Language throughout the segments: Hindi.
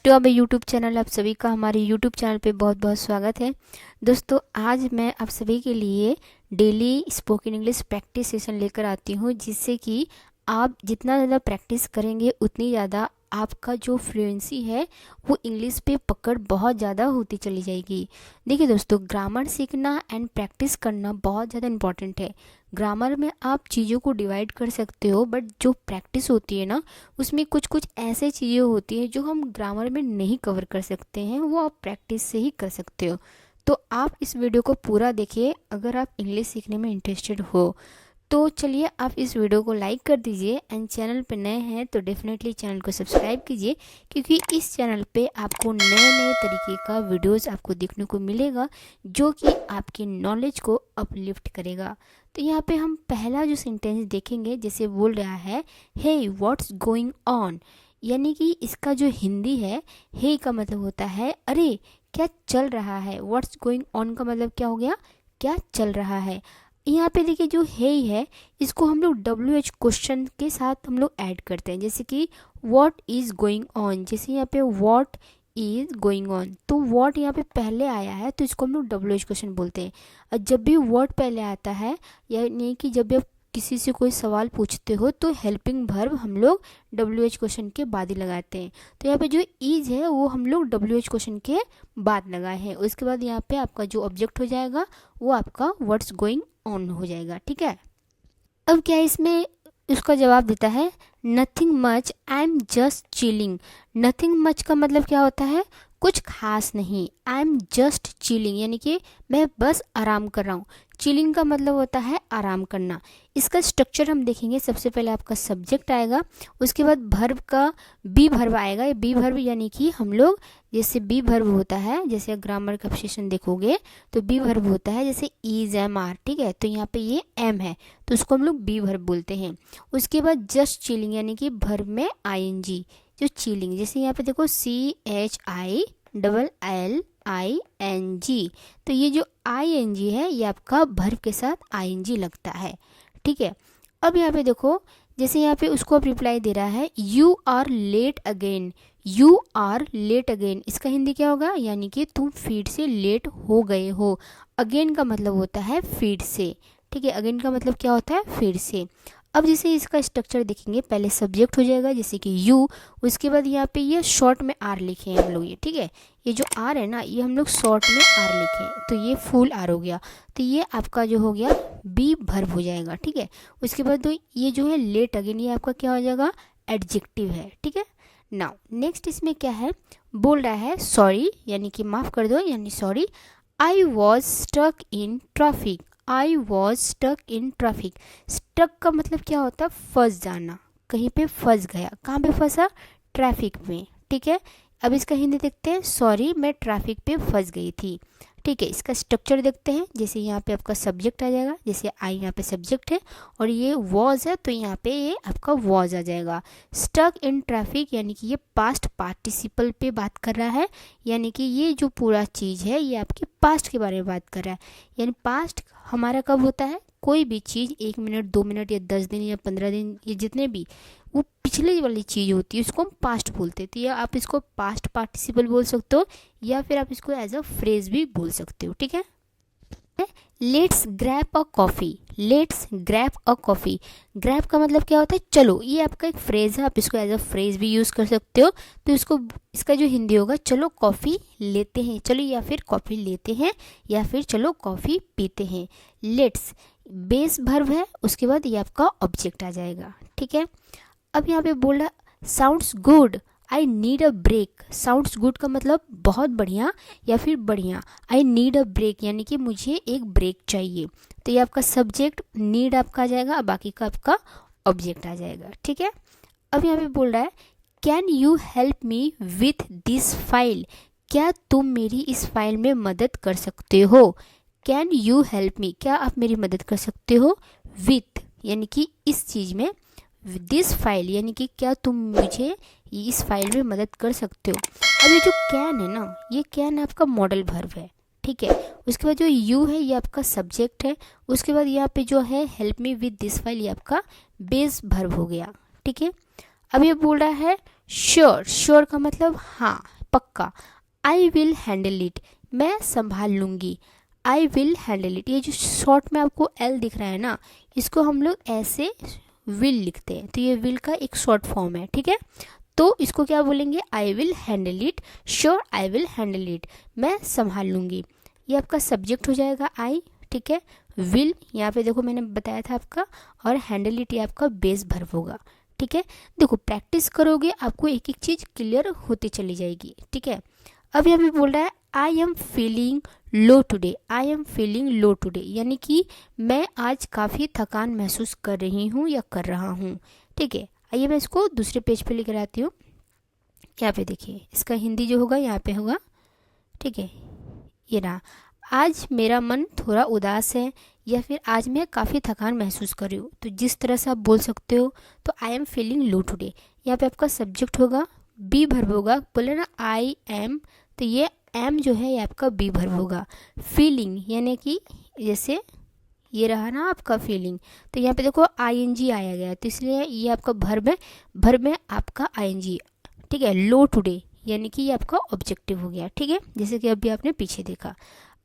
To our YouTube channel. आप सभी का हमारे यूट्यूब चैनल पे बहुत बहुत स्वागत है। दोस्तों, आज मैं आप सभी के लिए daily spoken English practice session लेकर आती हूँ, जिससे कि आप जितना ज़्यादा प्रैक्टिस करेंगे उतनी ज़्यादा आपका जो फ्लुएंसी है वो इंग्लिश पे पकड़ बहुत ज़्यादा होती चली जाएगी। देखिए दोस्तों, ग्रामर सीखना एंड प्रैक्टिस करना बहुत ज़्यादा इम्पॉर्टेंट है। ग्रामर में आप चीज़ों को डिवाइड कर सकते हो, बट जो प्रैक्टिस होती है ना, उसमें कुछ कुछ ऐसे चीज़ें होती हैं जो हम ग्रामर में नहीं कवर कर सकते हैं, वो आप प्रैक्टिस से ही कर सकते हो। तो आप इस वीडियो को पूरा देखिए अगर आप इंग्लिश सीखने में इंटरेस्टेड हो। तो चलिए, आप इस वीडियो को लाइक कर दीजिए एंड चैनल पे नए हैं तो डेफिनेटली चैनल को सब्सक्राइब कीजिए, क्योंकि इस चैनल पे आपको नए नए तरीके का वीडियोस आपको देखने को मिलेगा जो कि आपकी नॉलेज को अपलिफ्ट करेगा। तो यहाँ पे हम पहला जो सेंटेंस देखेंगे, जैसे बोल रहा है हे व्हाट्स गोइंग ऑन, यानी कि इसका जो हिंदी है, हे का मतलब होता है अरे क्या चल रहा है। व्हाट्स गोइंग ऑन का मतलब क्या हो गया, क्या चल रहा है। यहाँ पे देखिए जो है इसको हम लोग WH क्वेश्चन के साथ हम लोग ऐड करते हैं, जैसे कि व्हाट इज़ गोइंग ऑन। जैसे यहाँ पे व्हाट इज़ गोइंग ऑन, तो व्हाट यहाँ पे पहले आया है तो इसको हम लोग WH क्वेश्चन बोलते हैं। और जब भी वर्ड पहले आता है, यानी कि जब भी आप किसी से कोई सवाल पूछते हो तो हेल्पिंग वर्ब हम लोग WH क्वेश्चन के बाद ही लगाते हैं। तो यहाँ पे जो इज है वो हम लोग WH क्वेश्चन के बाद लगाए हैं। उसके बाद यहाँ पे आपका जो ऑब्जेक्ट हो जाएगा वो आपका व्हाट्स गोइंग ऑन हो जाएगा। ठीक है, अब क्या इसमें उसका जवाब देता है nothing much, I am just chilling. Nothing much का मतलब क्या होता है, कुछ खास नहीं। आई एम जस्ट चिलिंग, यानी कि मैं बस आराम कर रहा हूँ। चिलिंग का मतलब होता है आराम करना। इसका स्ट्रक्चर हम देखेंगे। सबसे पहले आपका सब्जेक्ट आएगा, उसके बाद भर्ब का बी भर्ब आएगा। ये बी भर्ब यानी कि हम लोग जैसे बी भर्ब होता है, जैसे ग्रामर का सेशन देखोगे तो बी भर्ब होता है जैसे इज एम आर। ठीक है, तो यहाँ पे ये एम है तो उसको हम लोग बी भर्ब बोलते हैं। उसके बाद जस्ट चिलिंग, यानी कि भर्ब में ING, जो चिलिंग, जैसे यहाँ पे देखो CHILLING, तो ये जो ING है ये आपका भर्ब के साथ ING लगता है। ठीक है, अब यहाँ पे देखो, जैसे यहाँ पे उसको अब रिप्लाई दे रहा है you are late again. You are late again, इसका हिंदी क्या होगा, यानी कि तुम फिर से लेट हो गए हो। अगेन का मतलब होता है फिर से। ठीक है, अगेन का मतलब क्या होता है, फिर से। अब जैसे इसका स्ट्रक्चर देखेंगे, पहले सब्जेक्ट हो जाएगा जैसे कि यू, उसके बाद यहाँ पे ये शॉर्ट में आर लिखे हैं हम लोग ये। ठीक है, ये जो आर है ना, ये हम लोग शॉर्ट में आर लिखे हैं तो ये फुल आर हो गया। तो ये आपका जो हो गया बी भर्ब हो जाएगा। ठीक है, उसके बाद तो ये जो है लेट अगेन, ये आपका क्या हो जाएगा, एडजेक्टिव है। ठीक है, नाउ नेक्स्ट इसमें क्या है, बोल रहा है सॉरी, यानी कि माफ़ कर दो, यानी sorry. I was stuck in traffic. I was stuck in traffic. Stuck का मतलब क्या होता है, फंस जाना, कहीं पे फंस गया। कहाँ पे फंसा, ट्रैफिक में। ठीक है, अब इसका हिंदी देखते हैं, सॉरी मैं ट्रैफिक पे फंस गई थी। ठीक है, इसका स्ट्रक्चर देखते हैं। जैसे यहाँ पे आपका सब्जेक्ट आ जाएगा, जैसे आई यहाँ पे सब्जेक्ट है और ये वॉज है तो यहाँ पे ये आपका वॉज आ जाएगा। स्टक इन ट्रैफिक, यानी कि ये पास्ट पार्टिसिपल पे बात कर रहा है, यानी कि ये जो पूरा चीज़ है ये आपके पास्ट के बारे में बात कर रहा है। यानी पास्ट हमारा कब होता है, कोई भी चीज़ 1 मिनट 2 मिनट या 10 दिन या 15 दिन, ये जितने भी वो पिछले वाली चीज़ होती है उसको हम पास्ट बोलते हैं। तो या आप इसको पास्ट पार्टिसिपल बोल सकते हो या फिर आप इसको एज अ फ्रेज भी बोल सकते हो। ठीक है, let's grab a coffee. Let's grab a coffee, grab का मतलब क्या होता है, चलो। ये आपका एक फ्रेज है, आप इसको एज अ फ्रेज भी यूज़ कर सकते हो। तो इसको, इसका जो हिंदी होगा, चलो कॉफ़ी लेते हैं, चलो, या फिर कॉफ़ी लेते हैं, या फिर चलो कॉफ़ी पीते हैं। लेट्स बेस भर्ब है, उसके बाद ये आपका ऑब्जेक्ट आ जाएगा। ठीक है, अब यहाँ पे बोल रहा sounds good, I need a break. Sounds good का मतलब बहुत बढ़िया या फिर बढ़िया। आई नीड अ ब्रेक, यानी कि मुझे एक ब्रेक चाहिए। तो ये आपका सब्जेक्ट नीड आपका आ जाएगा, बाकी का आपका ऑब्जेक्ट आ जाएगा। ठीक है, अब यहाँ पे बोल रहा है can you help me with this file. क्या तुम मेरी इस फाइल में मदद कर सकते हो। कैन यू हेल्प मी, क्या आप मेरी मदद कर सकते हो, विथ यानी कि इस चीज़ में, दिस फाइल यानी कि क्या तुम मुझे इस फाइल में मदद कर सकते हो। अब ये जो कैन है ना, ये कैन आपका मॉडल वर्ब है। ठीक है, उसके बाद जो यू है ये आपका सब्जेक्ट है। उसके बाद यहाँ पे जो है help me with this file, ये आपका बेस वर्ब हो गया। ठीक है, अब ये बोल रहा है श्योर, श्योर का मतलब हाँ, पक्का। आई विल हैंडल इट, मैं संभाल लूँगी। आई विल हैंडल इट, ये जो शॉर्ट में आपको एल दिख रहा है ना, इसको हम लोग ऐसे विल लिखते हैं, तो ये विल का एक शॉर्ट फॉर्म है, ठीक है। तो इसको क्या बोलेंगे, I will handle it, sure I will handle it, मैं संभाल लूँगी। ये आपका सब्जेक्ट हो जाएगा आई, ठीक है। विल यहाँ पे देखो मैंने बताया था आपका, और हैंडल इट ये आपका बेस वर्ब होगा, ठीक है। देखो प्रैक्टिस करोगे आपको एक एक चीज़ क्लियर होती चली जाएगी, ठीक है। अब यहाँ पे बोल रहा है I am feeling low today, I am feeling low today, यानी कि मैं आज काफ़ी थकान महसूस कर रही हूँ या कर रहा हूँ, ठीक है। आइए मैं इसको दूसरे पेज पे लेकर आती हूँ। यहाँ पे देखिए इसका हिंदी जो होगा यहाँ पे होगा, ठीक है। ये रहा, आज मेरा मन थोड़ा उदास है, या फिर आज मैं काफ़ी थकान महसूस कर रही हूँ, तो जिस तरह से आप बोल सकते हो। तो I am feeling low today, यहाँ पे आपका सब्जेक्ट होगा, बी वर्ब होगा, बोले ना आई एम, तो ये एम जो है ये आपका बी वर्ब होगा। फीलिंग यानी कि जैसे ये रहा ना आपका फीलिंग, तो यहाँ पे देखो आईएनजी आया गया, तो इसलिए ये आपका वर्ब है, वर्ब में आपका आईएनजी, ठीक है। लो टुडे यानी कि ये आपका ऑब्जेक्टिव हो गया, ठीक है, जैसे कि अभी आपने पीछे देखा।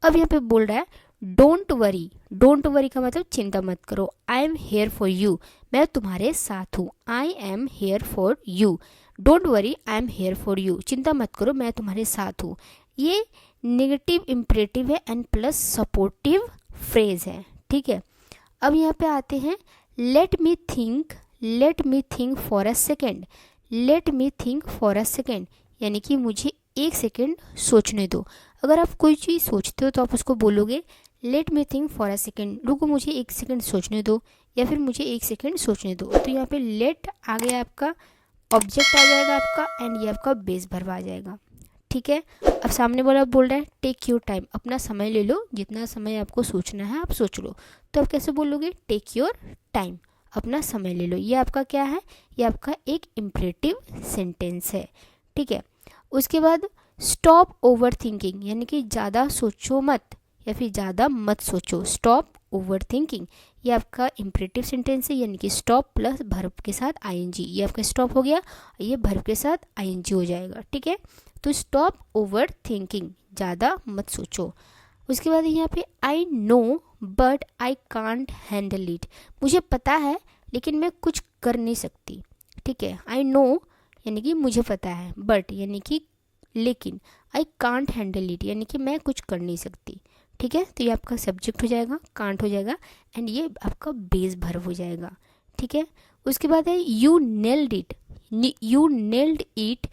अब यहाँ पे बोल रहा है डोंट वरी, डोंट वरी का मतलब चिंता मत करो। I am here for you, मैं तुम्हारे साथ हूँ। I am here for you, don't worry I am here for you, चिंता मत करो मैं तुम्हारे साथ हूँ। ये नेगेटिव इम्परेटिव है एंड प्लस सपोर्टिव फ्रेज है, ठीक है। अब यहाँ पे आते हैं let me think for a second, let me think for a second, यानी कि मुझे एक सेकेंड सोचने दो। अगर आप कोई चीज़ सोचते हो तो आप उसको बोलोगे let me think for a second, रुको मुझे एक सेकेंड सोचने दो, या फिर मुझे एक सेकेंड सोचने दो। तो यहाँ पे लेट आ गया आपका, ऑब्जेक्ट आ जाएगा आपका, एंड ये आपका बेस वर्ब आ जाएगा, ठीक है। अब सामने वाला बोल रहा है टेक योर टाइम, अपना समय ले लो, जितना समय आपको सोचना है आप सोच लो। तो आप कैसे बोलोगे, टेक योर टाइम, अपना समय ले लो। ये आपका क्या है, ये आपका एक इम्परेटिव सेंटेंस है, ठीक है। उसके बाद स्टॉप ओवर थिंकिंग, यानी कि ज़्यादा सोचो मत, या फिर ज़्यादा मत सोचो। स्टॉप ओवर थिंकिंग ये आपका इम्परेटिव सेंटेंस है, यानी कि स्टॉप प्लस वर्ब के साथ आईएनजी, ये आपका स्टॉप हो गया, ये वर्ब के साथ आईएनजी हो जाएगा, ठीक है। तो स्टॉप ओवर थिंकिंग, ज़्यादा मत सोचो। उसके बाद यहाँ पे I know but I can't handle it, मुझे पता है लेकिन मैं कुछ कर नहीं सकती, ठीक है। आई नो यानी कि मुझे पता है, बट यानी कि लेकिन, आई कांट हैंडल इट यानी कि मैं कुछ कर नहीं सकती, ठीक है। तो ये आपका सब्जेक्ट हो जाएगा, कांट हो जाएगा, एंड ये आपका बेस वर्ब हो जाएगा, ठीक है। उसके बाद है you nailed it, you nailed it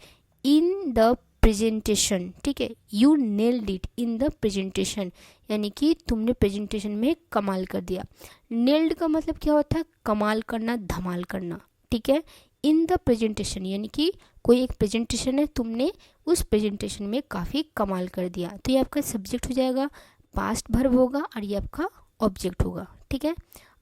in the presentation, ठीक है। You nailed it in the presentation यानी कि तुमने प्रेजेंटेशन में कमाल कर दिया। नेल्ड का मतलब क्या होता है, कमाल करना, धमाल करना, ठीक है। इन द प्रेजेंटेशन यानी कि कोई एक प्रेजेंटेशन है, तुमने उस प्रेजेंटेशन में काफ़ी कमाल कर दिया। तो ये आपका सब्जेक्ट हो जाएगा, पास्ट वर्ब होगा, और ये आपका ऑब्जेक्ट होगा, ठीक है।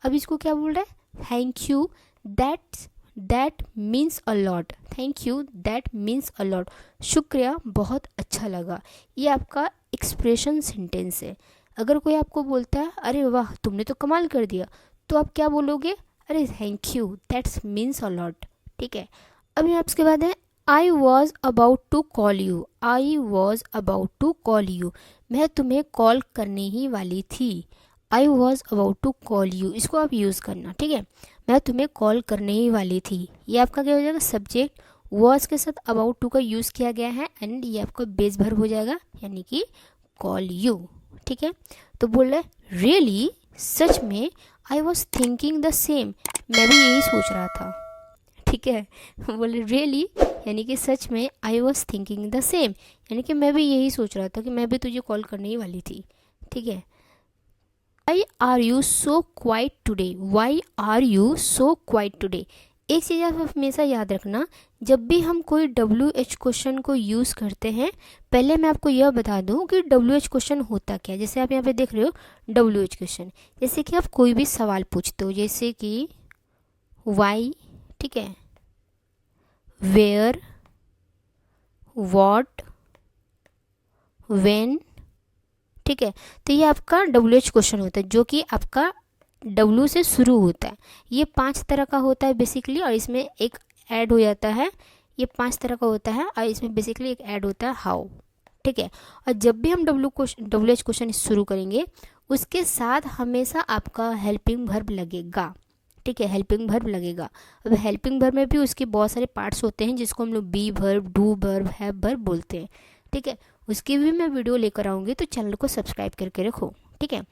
अब इसको क्या बोल रहा है, thank you that means a lot, thank you that means a lot, शुक्रिया बहुत अच्छा लगा। ये आपका एक्सप्रेशन सेंटेंस है। अगर कोई आपको बोलता है अरे वाह तुमने तो कमाल कर दिया, तो आप क्या बोलोगे, अरे thank you that's means a lot, ठीक है। अब यहाँ उसके बाद है I was about to call you, I was about to call you, मैं तुम्हें कॉल करने ही वाली थी। I was about to call you, इसको आप यूज़ करना, ठीक है। मैं तुम्हें कॉल करने ही वाली थी, ये आपका क्या हो जाएगा, सब्जेक्ट, वॉज के साथ अबाउट टू का यूज़ किया गया है, एंड ये आपका बेस वर्ब हो जाएगा, यानी कि कॉल यू, ठीक है। तो बोल रहे रियली, सच में, I was thinking the same, मैं भी यही सोच रहा था, ठीक है। बोले रियली यानी कि सच में, I was thinking the same यानी कि मैं भी यही सोच रहा था कि मैं भी तुझे कॉल करने ही वाली थी, ठीक है। Why are you so quiet today, why are you so quiet today, एक चीज़ आप हमेशा याद रखना, जब भी हम कोई WH क्वेश्चन को यूज़ करते हैं, पहले मैं आपको यह बता दूं कि WH क्वेश्चन होता क्या है। जैसे आप यहाँ पे देख रहे हो WH क्वेश्चन, जैसे कि आप कोई भी सवाल पूछते हो, जैसे कि वाई, ठीक है, वेयर, वॉट, व्हेन, ठीक है। तो ये आपका WH क्वेश्चन होता है, जो कि आपका W से शुरू होता है। ये 5 तरह का होता है बेसिकली, और इसमें एक ऐड हो जाता है, ये 5 तरह का होता है और इसमें बेसिकली एक ऐड होता है हाउ, ठीक है। और जब भी हम WH क्वेश्चन शुरू करेंगे उसके साथ हमेशा आपका हेल्पिंग वर्ब लगेगा, ठीक है, हेल्पिंग वर्ब लगेगा। अब हेल्पिंग वर्ब में भी उसके बहुत सारे पार्ट्स होते हैं जिसको हम लोग be verb, do verb, have verb बोलते हैं, ठीक है। उसकी भी मैं वीडियो लेकर आऊँगी, तो चैनल को सब्सक्राइब करके रखो, ठीक है।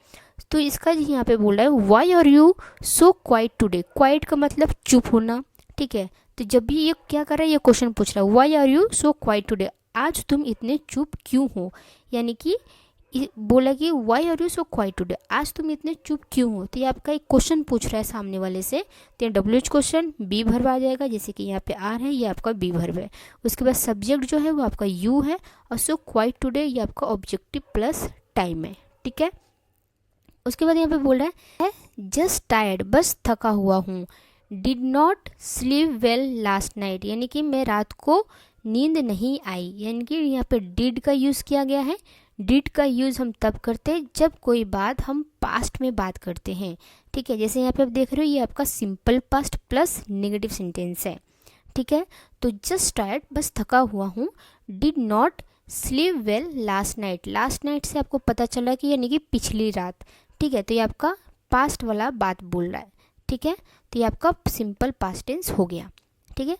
तो इसका यहाँ पे बोल रहा है why are you so quiet today. Quiet का मतलब चुप होना, ठीक है। तो जब भी ये क्या कर रहा है, ये क्वेश्चन पूछ रहा है why are you so quiet today, आज तुम इतने चुप क्यों हो, यानी कि बोला कि why are you so quiet today, आज तुम इतने चुप क्यों हो। तो ये आपका एक क्वेश्चन पूछ रहा है सामने वाले से, तो यहाँ WH क्वेश्चन बी वर्ब आ जाएगा, जैसे कि यहाँ पे आर है, ये आपका बी वर्ब है। उसके बाद सब्जेक्ट जो है वो आपका यू है, और सो क्वाइट टुडे ये आपका ऑब्जेक्टिव प्लस टाइम है, ठीक है। उसके बाद यहाँ पे बोल रहा है जस्ट टायर्ड, बस थका हुआ हूँ। Did not sleep well last night, यानी कि मैं रात को नींद नहीं आई, यानी कि यहाँ पे डिड का यूज़ किया गया है। डिड का यूज़ हम तब करते हैं जब कोई बात हम पास्ट में बात करते हैं, ठीक है। जैसे यहाँ पे आप देख रहे हो, ये आपका simple past plus negative sentence है, ठीक है। तो जस्ट टायर्ड, बस थका हुआ हूँ। Did not sleep well last night, last night से आपको पता चला कि यानी कि पिछली रात, ठीक है। तो ये आपका पास्ट वाला बात बोल रहा है, ठीक है। तो ये आपका सिंपल पास्ट टेंस हो गया, ठीक है।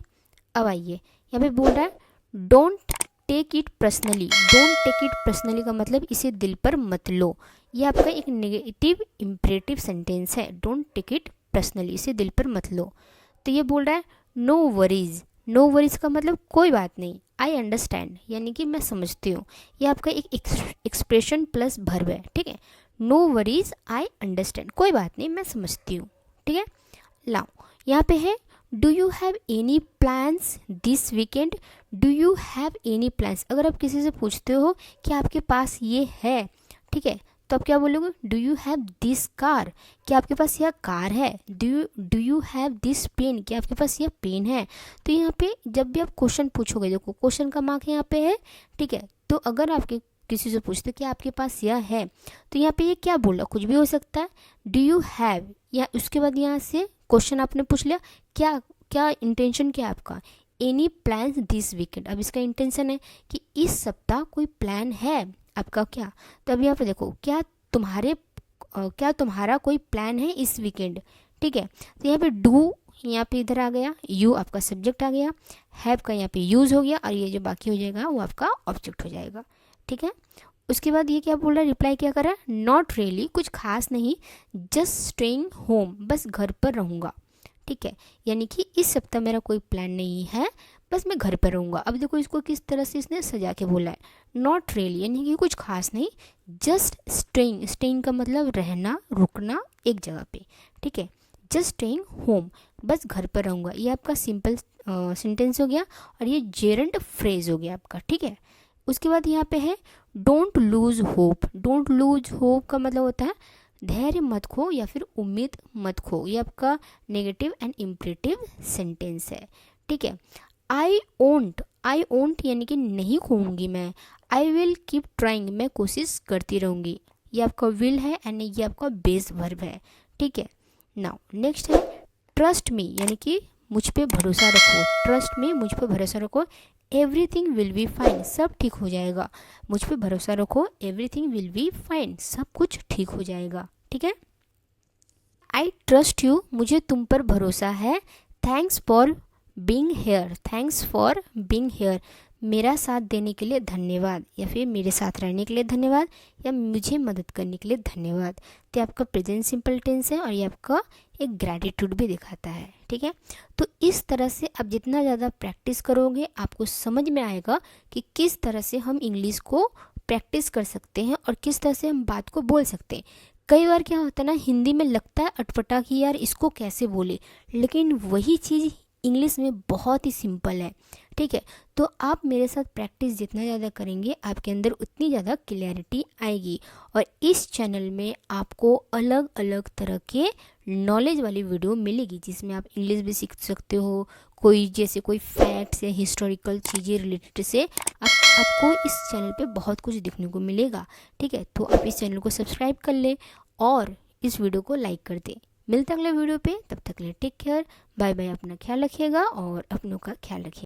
अब आइए यहाँ पे बोल रहा है don't take it personally. Don't take it personally का मतलब इसे दिल पर मत लो, ये आपका एक नेगेटिव इम्परेटिव सेंटेंस है। डोंट टेक इट पर्सनली, इसे दिल पर मत लो। तो ये बोल रहा है नो वरीज। नो वरीज का मतलब कोई बात नहीं। आई अंडरस्टैंड, यानी कि मैं समझती हूँ, ये आपका एक एक्सप्रेशन प्लस वर्ब है, ठीक है। नो वरीज आई अंडरस्टैंड, कोई बात नहीं मैं समझती हूँ, ठीक है। लाओ यहाँ पे है do you have any plans this weekend. Do you have any plans, अगर आप किसी से पूछते हो कि आपके पास ये है, ठीक है, तो आप क्या बोलोगे, do you have this car, क्या आपके पास यह कार है। Do you have this pen, क्या आपके पास यह पेन है। तो यहाँ पे जब भी आप क्वेश्चन पूछोगे, देखो क्वेश्चन का मार्क यहाँ पे है, ठीक है। तो अगर आपके किसी से पूछते कि आपके पास यह है, तो यहाँ पे ये क्या बोला, कुछ भी हो सकता है। डू यू हैव, या उसके बाद यहाँ से क्वेश्चन आपने पूछ लिया, क्या क्या इंटेंशन क्या है आपका, एनी प्लान्स दिस वीकेंड। अब इसका इंटेंशन है कि इस सप्ताह कोई प्लान है आपका क्या। तो अब यहाँ पे देखो क्या तुम्हारा कोई प्लान है इस वीकेंड, ठीक है। तो यहाँ पे डू यहाँ पे इधर आ गया, यू आपका सब्जेक्ट आ गया, हैव का यहाँ पे यूज़ हो गया, और ये जो बाकी हो जाएगा वो आपका ऑब्जेक्ट हो जाएगा, ठीक है। उसके बाद ये क्या बोल रहा है, रिप्लाई क्या कर रहा है, नॉट रियली, कुछ खास नहीं, जस्ट स्टेइंग होम, बस घर पर रहूँगा, ठीक है। यानी कि इस सप्ताह मेरा कोई प्लान नहीं है, बस मैं घर पर रहूँगा। अब देखो इसको किस तरह से इसने सजा के बोला है, नॉट रियली यानी कि कुछ खास नहीं, जस्ट स्टेइंग, स्टेइंग का मतलब रहना, रुकना एक जगह पे, ठीक है। जस्ट स्टेइंग होम, बस घर पर रहूँगा, ये आपका सिंपल सेंटेंस हो गया, और ये जेरेंट फ्रेज हो गया आपका, ठीक है। उसके बाद यहाँ पे है don't lose hope. Don't lose hope का मतलब होता है धैर्य मत खो या फिर उम्मीद मत खो, ये आपका नेगेटिव एंड इम्परेटिव सेंटेंस है, ठीक है। आई ओंट यानी कि नहीं खोऊंगी मैं। आई विल कीप ट्राइंग, मैं कोशिश करती रहूँगी, ये आपका विल है एंड ये आपका बेस वर्ब है, ठीक है। नाउ नेक्स्ट है ट्रस्ट मी, यानी कि मुझ पे भरोसा रखो। ट्रस्ट मी, मुझ पे भरोसा रखो। एवरीथिंग विल बी फाइन, सब ठीक हो जाएगा। मुझ पे भरोसा रखो, एवरीथिंग विल बी फाइन, सब कुछ ठीक हो जाएगा, ठीक है। आई ट्रस्ट यू, मुझे तुम पर भरोसा है। Thanks for being here, thanks for being here, मेरा साथ देने के लिए धन्यवाद, या फिर मेरे साथ रहने के लिए धन्यवाद, या मुझे मदद करने के लिए धन्यवाद। तो आपका प्रेजेंट सिंपल टेंस है, और ये आपका एक ग्रैटिट्यूड भी दिखाता है, ठीक है। तो इस तरह से आप जितना ज़्यादा प्रैक्टिस करोगे आपको समझ में आएगा कि किस तरह से हम इंग्लिश को प्रैक्टिस कर सकते हैं और किस तरह से हम बात को बोल सकते हैं। कई बार क्या होता है ना, हिंदी में लगता है अटपटा कि यार इसको कैसे बोले, लेकिन वही चीज़ इंग्लिश में बहुत ही सिंपल है, ठीक है। तो आप मेरे साथ प्रैक्टिस जितना ज़्यादा करेंगे आपके अंदर उतनी ज़्यादा क्लैरिटी आएगी। और इस चैनल में आपको अलग अलग तरह के नॉलेज वाली वीडियो मिलेगी जिसमें आप इंग्लिश भी सीख सकते हो, कोई जैसे कोई फैक्ट्स या हिस्टोरिकल चीज़ें रिलेटेड से आपको इस चैनल पे बहुत कुछ देखने को मिलेगा, ठीक है। तो आप इस चैनल को सब्सक्राइब कर लें और इस वीडियो को लाइक कर दें। मिलते हैं अगले वीडियो पे, तब तक के लिए टेक केयर, बाय बाय, अपना ख्याल रखिएगा और अपनों का ख्याल रखिएगा।